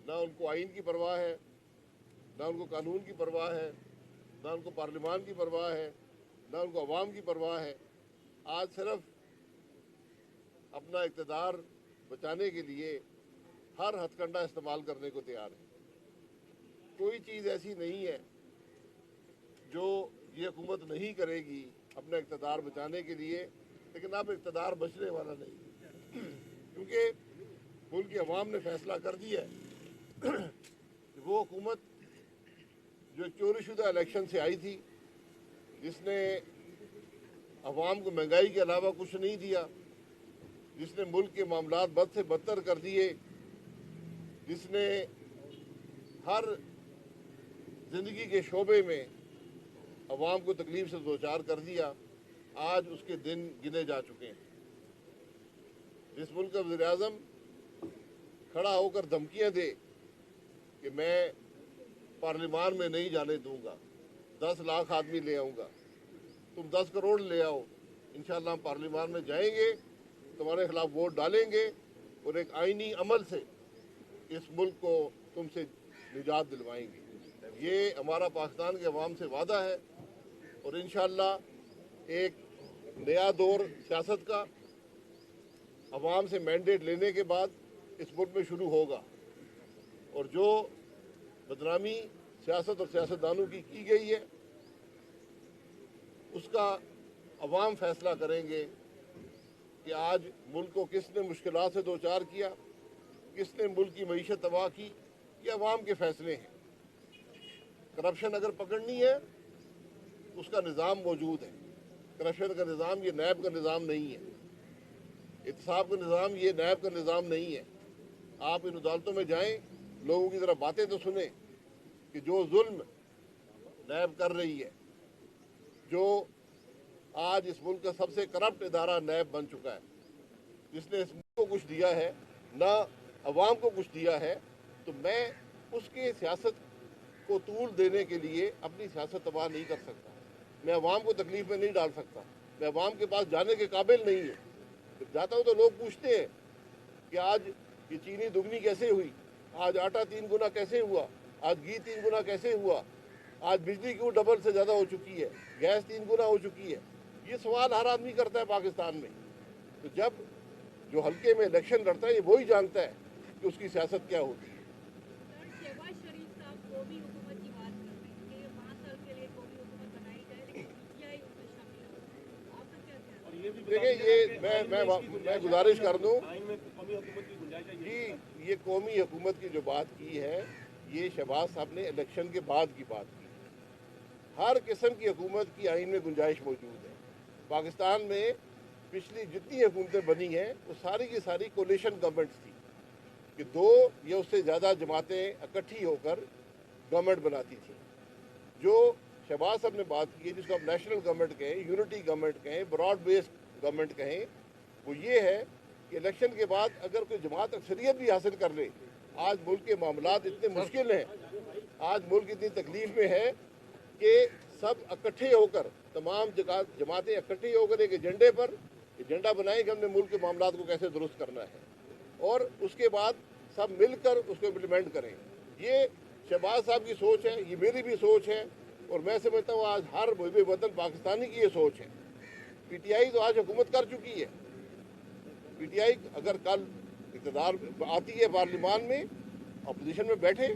نہ ان کو آئین کی پرواہ ہے، نہ ان کو قانون کی پرواہ ہے، نہ ان کو پارلیمان کی پرواہ ہے، نہ ان کو عوام کی پرواہ ہے. آج صرف اپنا اقتدار بچانے کے لیے ہر ہتھ کنڈا استعمال کرنے کو تیار ہے. کوئی چیز ایسی نہیں ہے جو یہ حکومت نہیں کرے گی اپنا اقتدار بچانے کے لیے، لیکن اب اقتدار بچنے والا نہیں، کیونکہ ملک کی عوام نے فیصلہ کر دیا ہے کہ وہ حکومت جو چوری شدہ الیکشن سے آئی تھی، جس نے عوام کو مہنگائی کے علاوہ کچھ نہیں دیا، جس نے ملک کے معاملات بد سے بدتر کر دیے، جس نے ہر زندگی کے شعبے میں عوام کو تکلیف سے دوچار کر دیا، آج اس کے دن گنے جا چکے ہیں. جس ملک کا وزیر اعظم کھڑا ہو کر دھمکیاں دے کہ میں پارلیمان میں نہیں جانے دوں گا، 10 لاکھ آدمی لے آؤں گا، تم 10 کروڑ لے آؤ، انشاءاللہ ہم پارلیمان میں جائیں گے، تمہارے خلاف ووٹ ڈالیں گے اور ایک آئینی عمل سے اس ملک کو تم سے نجات دلوائیں گے. یہ ہمارا پاکستان کے عوام سے وعدہ ہے اور انشاءاللہ ایک نیا دور سیاست کا عوام سے مینڈیٹ لینے کے بعد اس ملک میں شروع ہوگا، اور جو بدنامی سیاست اور سیاستدانوں کی گئی ہے اس کا عوام فیصلہ کریں گے کہ آج ملک کو کس نے مشکلات سے دوچار کیا، کس نے ملک کی معیشت تباہ کی. یہ عوام کے فیصلے ہیں. کرپشن اگر پکڑنی ہے اس کا نظام موجود ہے. کرپشن کا نظام یہ نیب کا نظام نہیں ہے، احتساب کا نظام یہ نیب کا نظام نہیں ہے. آپ ان عدالتوں میں جائیں، لوگوں کی طرح باتیں تو سنیں کہ جو ظلم نیب کر رہی ہے، جو آج اس ملک کا سب سے کرپٹ ادارہ نیب بن چکا ہے، جس نے اس ملک کو کچھ دیا ہے نہ عوام کو کچھ دیا ہے، تو میں اس کی سیاست کو طول دینے کے لیے اپنی سیاست تباہ نہیں کر سکتا. میں عوام کو تکلیف میں نہیں ڈال سکتا. میں عوام کے پاس جانے کے قابل نہیں ہوں. جب جاتا ہوں تو لوگ پوچھتے ہیں کہ آج یہ چینی دگنی کیسے ہوئی، آج آٹا 3 گنا کیسے ہوا، آج گھی 3 گنا کیسے ہوا، آج بجلی کیوں ڈبل سے زیادہ ہو چکی ہے، گیس 3 گنا ہو چکی ہے. یہ سوال ہر آدمی کرتا ہے پاکستان میں. تو جب جو حلقے میں الیکشن لڑتا ہے یہ وہی جانتا ہے کہ اس کی سیاست کیا ہوتی ہے. شہباز شریف صاحب قومی حکومت کی بات کر رہے ہیں کہ 5 سال کے لیے قومی حکومت بنائی جائے، لیکن پی ٹی آئی اس میں شامل ہو. آپ کا کیا خیال ہے؟ دیکھیں، یہ میں گزارش کر دوں جی، یہ قومی حکومت کی جو بات کی ہے یہ شہباز صاحب نے الیکشن کے بعد کی بات کی. ہر قسم کی حکومت کی آئین میں گنجائش موجود ہے. پاکستان میں پچھلی جتنی حکومتیں بنی ہیں وہ ساری کی ساری کولیشن گورنمنٹس تھی کہ 2 یا اس سے زیادہ جماعتیں اکٹھی ہو کر گورنمنٹ بناتی تھیں. جو شہباز صاحب نے بات کی ہے، جس کو آپ نیشنل گورنمنٹ کہیں، یونٹی گورنمنٹ کہیں، براڈ بیسڈ گورنمنٹ کہیں، وہ یہ ہے کہ الیکشن کے بعد اگر کوئی جماعت اکثریت بھی حاصل کر لے. آج ملک کے معاملات اتنے مشکل ہیں، آج ملک اتنی تکلیف میں ہے کہ سب اکٹھے ہو کر، تمام جماعتیں اکٹھی ہو کر ایک ایجنڈا بنائیں کہ ہم نے ملک کے معاملات کو کیسے درست کرنا ہے، اور اس کے بعد سب مل کر اس کو امپلیمنٹ کریں. یہ شہباز صاحب کی سوچ ہے، یہ میری بھی سوچ ہے، اور میں سمجھتا ہوں آج ہر محب وطن پاکستانی کی یہ سوچ ہے. پی ٹی آئی تو آج حکومت کر چکی ہے. پی ٹی آئی اگر کل اقتدار آتی ہے پارلیمان میں، اپوزیشن میں بیٹھے،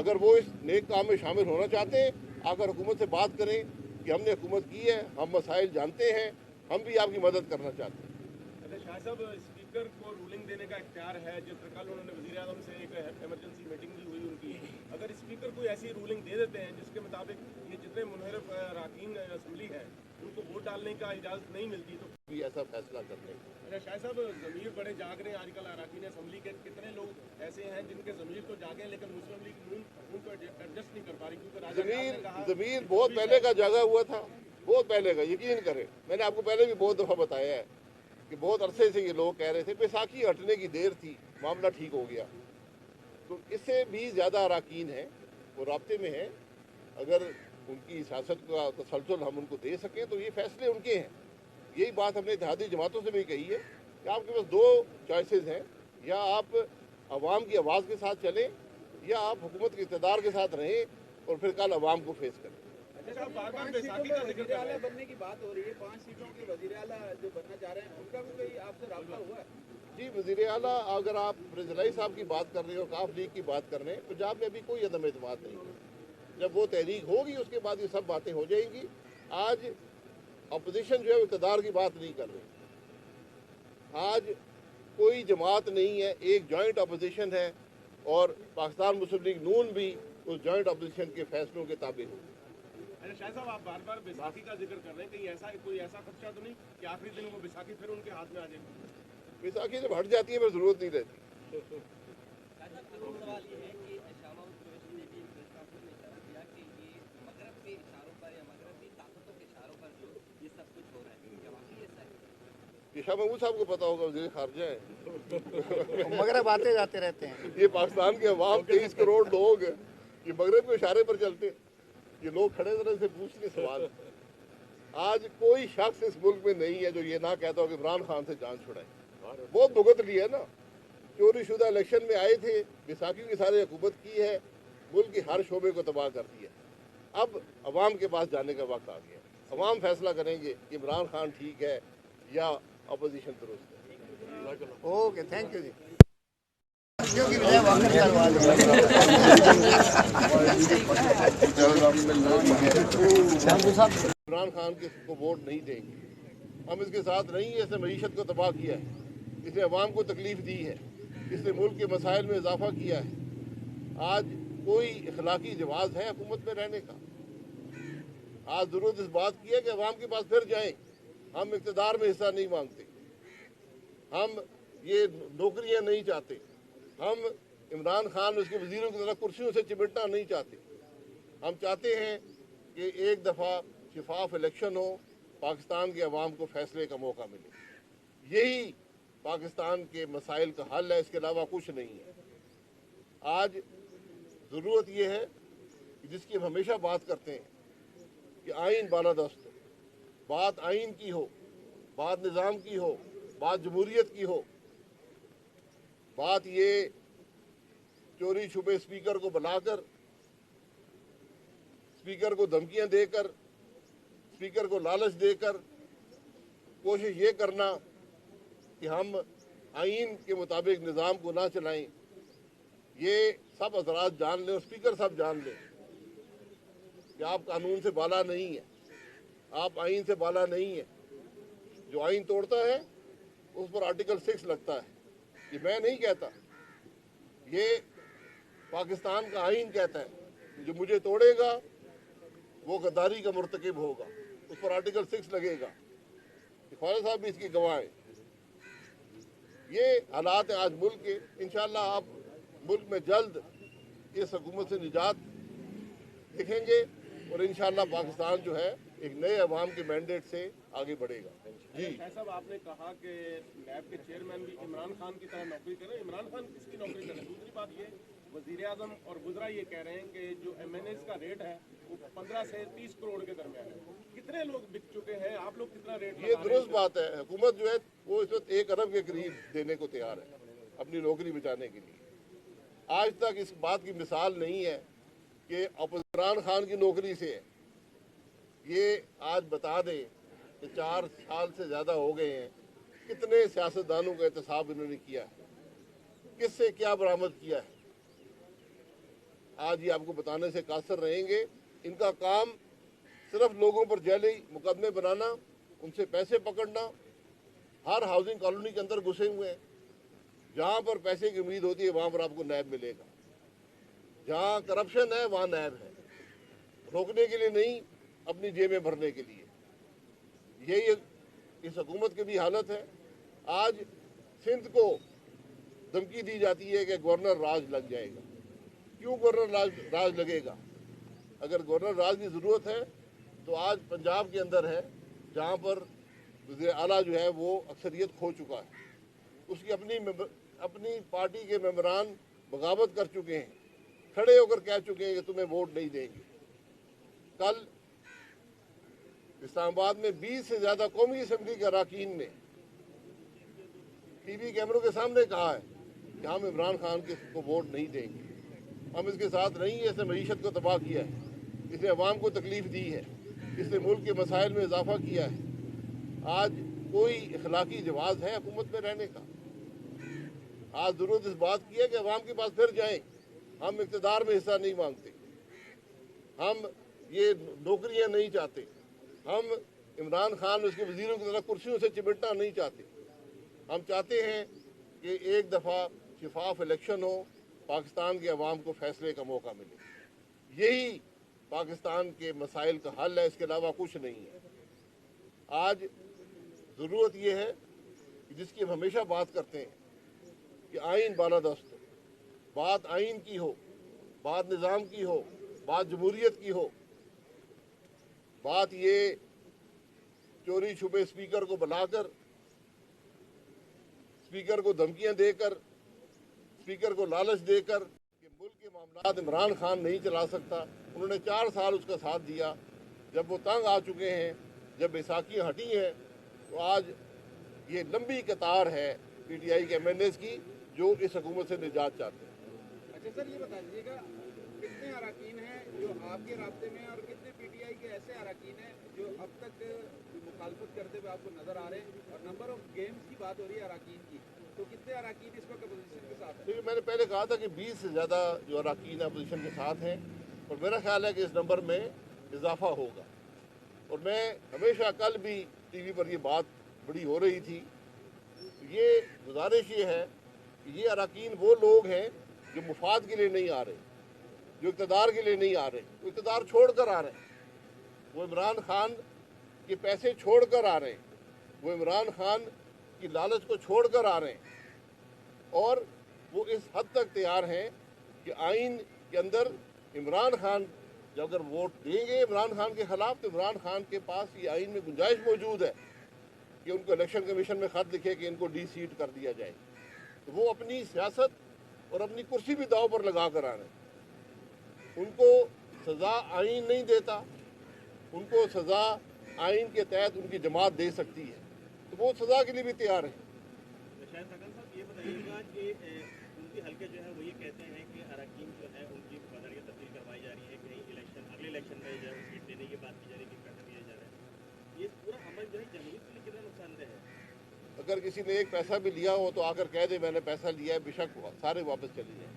اگر وہ اس نیک کام میں شامل ہونا چاہتے ہیں، آ کر حکومت سے بات کریں کہ ہم نے حکومت کی ہے، ہم مسائل جانتے ہیں، ہم بھی آپ کی مدد کرنا چاہتے ہیں. شاہ صاحب، اسپیکر کو رولنگ دینے کا اختیار ہے، جس پر کل انہوں نے وزیر اعظم سے ایک ایمرجنسی میٹنگ بھی ہوئی ان کی. اگر اسپیکر کوئی ایسی رولنگ دے دیتے ہیں جس کے مطابق یہ جتنے منحرف اراکین اسمبلی ہیں ان کو ووٹ ڈالنے کا اجازت نہیں ملتی، تو بھی ایسا فیصلہ کرنے. شاہ صاحب، ضمیر بڑے جاگ رہے ہیں آج کل اراکین اسمبلی کے. کتنے لوگ ایسے ہیں جن کے ضمیر تو جاگے لیکن مسلم لیگ نون ان کو ایڈجسٹ نہیں کر پا رہی، کیونکہ راجہ صاحب نے کہا ضمیر بہت پہلے کا جاگا ہوا تھا، بہت پہلے کا. یقین کریں، میں نے آپ کو پہلے بھی بہت دفعہ بتایا ہے کہ بہت عرصے سے یہ لوگ کہہ رہے تھے بیساکھی ہٹنے کی دیر تھی، معاملہ ٹھیک ہو گیا. تو اس سے بھی زیادہ اراکین ہیں، وہ رابطے میں ہیں. اگر ان کی سیاست کا تسلسل ہم ان کو دے سکیں تو یہ فیصلے ان کے ہیں. یہی بات ہم نے اتحادی جماعتوں سے بھی کہی ہے کہ آپ کے پاس 2 چوائسیز ہیں، یا آپ عوام کی آواز کے ساتھ چلیں या आप हुकूमत के इक़्तिदार के साथ रहें और फिर कल अवाम को फेस करें। अच्छा, बार-बार बैसाखी का जिक्र कर रहे हैं। बनने की बात हो रही है, 5 सीटों के वज़ीर आला जो बनना चाह रहे हैं, उनका भी कोई आपसे राब्ता हुआ है? जी, वज़ीर आला अगर आप रिजलाई साहब की बात कर रहे हो, काफ लीग की बात कर रहे हैं, पंजाब में अभी कोई अदम एतमाद नहीं है। जब वो तहरीक होगी उसके बाद ये सब बातें हो जाएंगी। आज अपोजिशन जो है इक़्तिदार की बात नहीं कर रही। आज कोई जमात नहीं है, एक जॉइंट अपोजिशन है और पाकिस्तान मुस्लिम लीग नून भी उस जॉइंट अपोजिशन के फैसलों के ताबे हो। अरे शाह साहब, आप बार-बार बैसाखी का जिक्र कर रहे हैं, कहीं कोई ऐसा खदशा तो नहीं कि आखिरी दिन वो बैसाखी फिर उनके हाथ में आ जाएगी? बैसाखी जब हट जाती है फिर जरूरत नहीं रहती। सवाल ये है कि शाहबाज कुरैशी ने भी एक प्रेस कॉन्फ्रेंस में इशारा किया कि ये मगरब के इशारों पर या मगरबी ताकतों के इशारों पर जो ये सब कुछ हो रहा है, क्या वाकई ऐसा है? ये शाह महमूद साहब को पता होगा, वज़ीर खारजा है। मगरब आते जाते रहते हैं। ये पाकिस्तान के अवाम 23 करोड़ लोग ये मगरब के इशारे पर चलते। ये लोग खड़े तरह से पूछते सवाल। आज कोई शख्स इस मुल्क में नहीं है जो ये ना कहता हो कि इमरान खान से जान छुड़ाए। बहुत भुगत लिया ना, चोरी शुदा इलेक्शन में आए थे, बैसाखी की सारी हुकूमत की है, मुल्क के हर शोबे को तबाह कर दिया। अब अवाम के पास जाने का वक्त आ गया। अवाम फैसला करेंगे कि इमरान खान ठीक है या अपोजिशन दुरुस्त है। ओके, थैंक यू जी। की बजाय वापस करवा दो। इमरान खान को वोट नहीं देंगे। हम इसके साथ नहीं है। इसने मईशत को तबाह किया है, इसने अवाम को तकलीफ दी है, इसने मुल्क के मसाइल में इजाफा किया है। आज कोई इखलाकी जवाब है हुकूमत में रहने का? आज जरूरत इस बात की है कि अवाम के पास फिर जाएं। हम इक़्तिदार में हिस्सा नहीं मांगते, हम ये नौकरियां नहीं चाहते, हम इमरान खान उसके वजीरों की तरह कुर्सियों से चिमटना नहीं चाहते। हम चाहते हैं कि एक दफ़ा शिफाफ इलेक्शन हो, पाकिस्तान के अवाम को फैसले का मौका मिले। यही पाकिस्तान के मसाइल का हल है, इसके अलावा कुछ नहीं है। आज ज़रूरत यह है कि जिसकी हम हमेशा बात करते हैं कि आइन बालादस्त हो, बात आइन की हो, बात निज़ाम की हो, बात जमहूरियत की हो। बात ये चोरी छुपे स्पीकर को बुलाकर, स्पीकर को धमकियां देकर, स्पीकर को लालच देकर कोशिश ये करना कि हम आइन के मुताबिक निज़ाम को ना चलाएं, ये सब हज़रात जान लें और स्पीकर साहब जान लें कि आप कानून से बाला नहीं है, आप आइन से बाला नहीं है। जो आइन तोड़ता है उस पर आर्टिकल 6 लगता है। ये मैं नहीं कहता, ये पाकिस्तान का आइन कहता है। जो मुझे तोड़ेगा वो गद्दारी का मुर्तकिब होगा, उस पर आर्टिकल 6 लगेगा। ख्वाजा साहब भी इसकी गवाह हैं। ये हालात हैं आज मुल्क के। इंशाअल्लाह आप मुल्क में जल्द इस हुकूमत से निजात दिखेंगे और इंशाअल्लाह पाकिस्तान जो है एक नए अवाम के मैंडेट से आगे बढ़ेगा। जी साहब, आपने कहा कि नैब के चेयरमैन भी इमरान खान की तरह नौकरी करें। इमरान खान किसकी नौकरी करें? दूसरी बात ये, वज़ीर आज़म और वज़रा ये कह रहे हैं कि जो MNAs का रेट है वो 15 से 30 करोड़ के दरमियान है। कितने लोग बिक चुके हैं? आप लोग कितना रेट? ये दुरुस्त बात है। हुकूमत जो है वो इस वक्त 1 अरब के करीब देने को तैयार है अपनी नौकरी बचाने के लिए। आज तक इस बात की मिसाल नहीं है कि इमरान खान की नौकरी से ये आज बता दें कि 4 साल से ज़्यादा हो गए हैं, कितने सियासतदानों का एहतसाब इन्होंने किया है, किससे क्या बरामद किया है। आज ये आपको बताने से कासर रहेंगे। इनका काम सिर्फ लोगों पर जैली मुकदमे बनाना, उनसे पैसे पकड़ना। हर हाउसिंग कॉलोनी के अंदर घुसे हुए हैं। जहाँ पर पैसे की उम्मीद होती है वहाँ पर आपको नैब मिलेगा। जहाँ करप्शन है वहाँ नैब है, रोकने के लिए नहीं, अपनी जेबें भरने के लिए। यही इस हुकूमत की भी हालत है। आज सिंध को धमकी दी जाती है कि गवर्नर राज लग जाएगा। क्यों गवर्नर राज लगेगा? अगर गवर्नर राज की ज़रूरत है तो आज पंजाब के अंदर है, जहाँ पर वज़ीर आला जो है वो अक्सरियत खो चुका है। उसकी अपनी पार्टी के मेंबरान बगावत कर चुके हैं, खड़े होकर कह चुके हैं कि तुम्हें वोट नहीं देंगे। कल इस्लामाबाद में 20 से ज़्यादा कौमी असम्बली के अरकान ने टीवी कैमरों के सामने कहा है कि हम इमरान खान को वोट नहीं देंगे। हम इसके साथ नहीं हैं। इसने मईशत को तबाह किया है, इसने अवाम को तकलीफ दी है, इसने मुल्क के मसाइल में इजाफा किया है। आज कोई इखलाकी जवाज़ है हुकूमत में रहने का? आज ज़रूरत इस बात की है कि अवाम के पास फिर जाएं। हम इक़्तिदार में हिस्सा नहीं मांगते, हम ये नौकरियां नहीं चाहते, हम इमरान खान और उसके वज़ीरों की तरह कुर्सियों से चिमटना नहीं चाहते। हम चाहते हैं कि एक दफ़ा शिफाफ इलेक्शन हो, पाकिस्तान के अवाम को फैसले का मौका मिले। यही पाकिस्तान के मसाइल का हल है, इसके अलावा कुछ नहीं है। आज ज़रूरत यह है कि जिसकी हम हमेशा बात करते हैं कि आइन बालादस्त हो, बात आइन की हो, बात निज़ाम की हो, बात जमहूरियत की हो। बात ये चोरी छुपे स्पीकर को बुलाकर, स्पीकर को धमकियां देकर, स्पीकर को लालच देकर कि मुल्क के मामलात इमरान खान नहीं चला सकता। उन्होंने 4 साल उसका साथ दिया। जब वो तंग आ चुके हैं, जब बैसाखियाँ हटी हैं, तो आज ये लंबी कतार है PTI के MNAs की जो इस हुकूमत से निजात चाहते हैं। अच्छा सर, ये बता दीजिएगा कितने अरकान हैं जो आपके रास्ते में और कितने PTI के ऐसे अरकान हैं जो अब तक मुखालफत करते हुए आपको नजर आ रहे हैं? और नंबर ऑफ गेम्स की बात हो रही है अरकान की, तो कितने अरकान इस वक्त अपोजिशन के साथ हैं? मैंने पहले कहा था कि 20 से ज़्यादा जो अरकान अपोजिशन के साथ हैं, और मेरा ख्याल है कि इस नंबर में इजाफा होगा। और मैं हमेशा, कल भी TV पर ये बात बड़ी हो रही थी, ये गुजारिश ये है कि ये अरकान वो लोग हैं जो मुफाद के लिए नहीं आ रहे, जो इक़्तिदार के लिए नहीं आ रहे, वो इक़्तिदार छोड़ कर आ रहे हैं, वो इमरान खान के पैसे छोड़ कर आ रहे हैं, वो इमरान खान की लालच को छोड़ कर आ रहे हैं। और वो इस हद तक तैयार हैं कि आइन के अंदर इमरान खान जब अगर वोट देंगे इमरान खान के ख़िलाफ़, तो इमरान खान के पास ये आइन में गुंजाइश मौजूद है कि उनको इलेक्शन कमीशन में ख़त लिखे कि इनको डी-सीट कर दिया जाए। तो वो अपनी सियासत और अपनी कुर्सी भी दाव पर लगा कर आ रहे हैं। उनको सज़ा आइन नहीं देता, उनको सज़ा आइन के तहत उनकी जमात दे सकती है, तो वो सज़ा के लिए भी तैयार है। शायद सकल साहब ये बताइएगा कि उनके हल्के जो है वो ये कहते हैं कि अरकान जो है उनकी बदलिया तब्दील करवाई जा रही है, कहीं अगले इलेक्शन में जो है वो सीट देने की बात की जा रही है कि पैसा दिया जा रहा है। ये पूरा अमल जो है जमहूरियत के लिए कितना नुकसानदेह है? अगर किसी ने एक पैसा भी लिया हो तो आकर कह दे मैंने पैसा लिया है, बेशक सारे वापस चले जाए।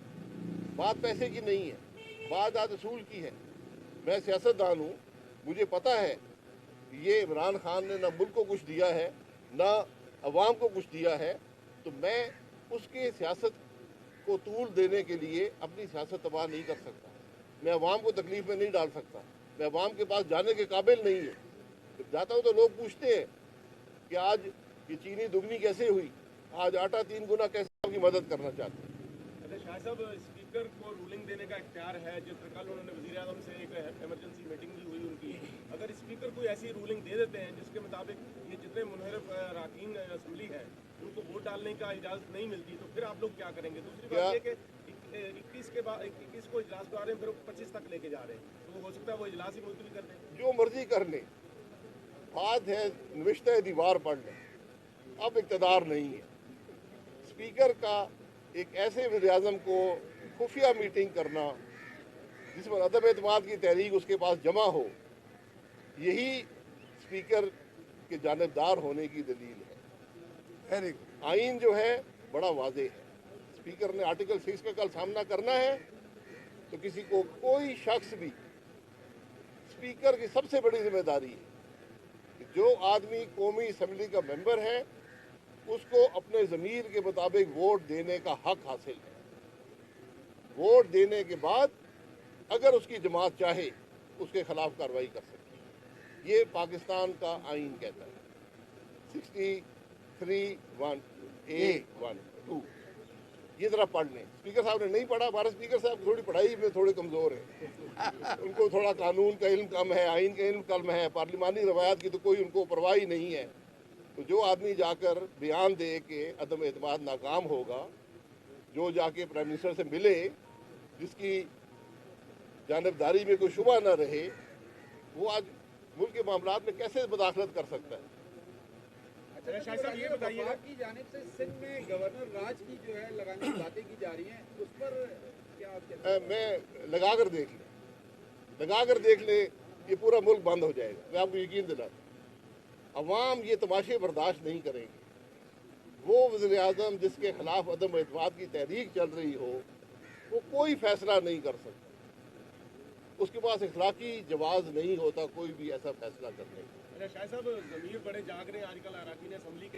बात पैसे की नहीं है, बात आज असूल की है। मैं सियासतदान हूँ, मुझे पता है ये इमरान खान ने ना मुल्क को कुछ दिया है, ना अवाम को कुछ दिया है, तो मैं उसके सियासत को तूल देने के लिए अपनी सियासत तबाह नहीं कर सकता। मैं अवाम को तकलीफ में नहीं डाल सकता। मैं अवाम के पास जाने के काबिल नहीं है। जब जाता हूँ तो लोग पूछते हैं कि आज ये चीनी दुगनी कैसे हुई, आज आटा 3 गुना कैसे, आपकी मदद करना चाहते हैं। अच्छा शाह साहब, स्पीकर को रूलिंग देने का इख्तियार है, जिस कल उन्होंने वज़ीर आज़म से एक इमरजेंसी मीटिंग भी हुई उनकी। अगर स्पीकर कोई ऐसी रूलिंग दे देते हैं जिसके मुताबिक ये जितने मुनहरफ अरकान असम्बली हैं उनको वोट डालने का इजाज़त नहीं मिलती, तो फिर आप लोग क्या करेंगे? दूसरी बात ये कि 21 को इजलास बुला रहे हैं, फिर 25 तक लेके जा रहे हैं, तो हो सकता है वो इजलास ही मुलतवी कर दें। जो मर्जी कर ले, बात है नविश्ता दीवार पढ़ लें। अब इक़्तिदार नहीं है। स्पीकर का एक ऐसे वज़ीर-ए-आज़म को खुफिया मीटिंग करना जिस पर अदम एतमाद की तहरीक उसके पास जमा हो, यही स्पीकर के जानिबदार होने की दलील है। आइन जो है बड़ा वाज़ेह है। स्पीकर ने आर्टिकल 6 का कल सामना करना है, तो किसी को कोई शख्स भी, स्पीकर की सबसे बड़ी जिम्मेदारी है कि जो आदमी कौमी असम्बली का मेंबर है उसको अपने ज़मीर के मुताबिक वोट देने का हक हासिल है। वोट देने के बाद अगर उसकी जमात चाहे उसके खिलाफ कार्रवाई कर सकती है। ये पाकिस्तान का आइन कहता है। 63(1)(a)(1)(2 ये ज़रा पढ़ लें। स्पीकर साहब ने नहीं पढ़ा। हमारे स्पीकर साहब थोड़ी पढ़ाई में थोड़े कमज़ोर हैं। उनको थोड़ा कानून का इल्म कम है, आइन का इल्म कम है, पार्लिमानी रवायात की तो कोई उनको परवाह ही नहीं है। तो जो आदमी जाकर बयान दे के अदम एतमाद नाकाम होगा, जो जाके प्राइम मिनिस्टर से मिले जिसकी जानिबदारी में कोई शुबा न रहे, वो आज मुल्क के मामलात में कैसे मुदाखलत कर सकता है? अच्छा शाह साहब, ये बताइएगा की जानिब से सिंध में गवर्नर राज की जो है लगाने की बातें की जा रही हैं, उस पर क्या आप कहते में लगा कर देख ले, ये पूरा मुल्क बंद हो जाएगा। मैं आपको यकीन दिलाता हूँ, अवाम ये तमाशे बर्दाश्त नहीं करेंगे। वो वज़ीर आज़म जिसके खिलाफ अदम एतमाद की तहरीक चल रही हो, वो कोई फैसला नहीं कर सकता, उसके पास इखलाकी जवाज़ नहीं होता कोई भी ऐसा फैसला करने का। शाह साहब, ज़मीर बड़े जाग रहे हैं आजकल अराकीन असम्बली के।